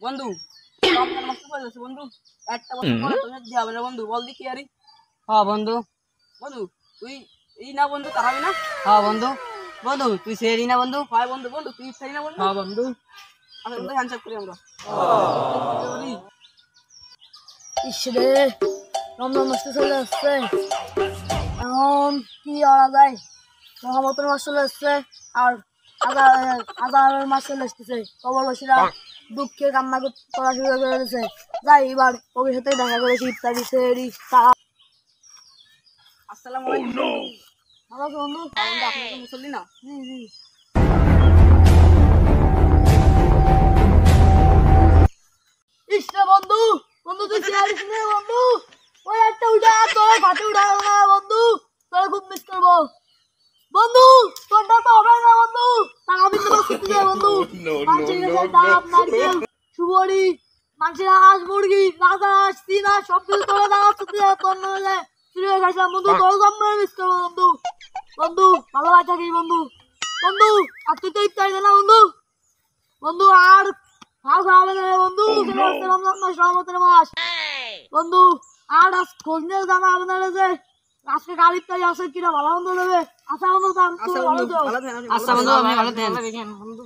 বন্ধু রমজান মাস তো চলে যাচ্ছে বন্ধু, একটা বছর পরে তুমি দিয়ে হবে না বন্ধু, বল দি কি আরি। হ্যাঁ বন্ধু। বন্ধু তুই না বন্ধু তারাবি না। হ্যাঁ বন্ধু। বন্ধু তুই সেরি না বন্ধু। হয় বন্ধু, বন্ধু তুই ইফতারি না বন্ধু। হ্যাঁ বন্ধু। আচ্ছা বন্ধু হ্যান্ডশেক করি আমরা। ইসরে রমজান মাস তো চলে আসছে, এখন কি করা যায়? মহামতের মাস চলে আসছে আর আজারের মাস চলে আসতেছে। কবরবাসীরা দুঃখে কান্না করা শুরু করে দিয়েছে। যাই এবার ওদের সাথে দেখা করেছি ইত্যাদি সেরি তারা। আসসালামু আলাইকুম বন্ধু। ভালো আছো বন্ধু? বন্ধু আপনি তো মুসল্লি না? জি জি। ইসরে বন্ধু, বন্ধু তুই চেয়ারিস রে বন্ধু, ওই একটা উঠা তোর ঘাটে উঠাবো না বন্ধু, তোর খুব মিস করবো বন্ধু। তোরটা তো হবে না বন্ধু, তা আমি তো বসতে যাই বন্ধু। মানুষের কাছে ডাব নারকেল সুবরি, মানুষের হাঁস মুরগি রাজা হাঁস চীনা সব কিছু তোরা দাওয়াত করতে যাবে, তোর নইলে চুরি হয়ে খাইছিলাম বন্ধু। তোর জন্ম মিস করবো বন্ধু। বন্ধু ভালো ভাই থাকিস বন্ধু। বন্ধু আর তুই তো ইফতারি দে না বন্ধু। বন্ধু আর ভালো খাওয়াবে না রে বন্ধু, চলে আসছে রমজান মাস, রহমতের মাস বন্ধু। আর আজ খোঁজ নিয়ে জানা হবে না রে যে আজকে কাল ইফতারি আছে কিনা, ভালো মন্দ দেবে। আচ্ছা বন্ধু, আচ্ছা ভালো বন্ধু তো। ভালো থাকেন। আচ্ছা বন্ধু, আপনি ভালো থাকেন। বন্ধু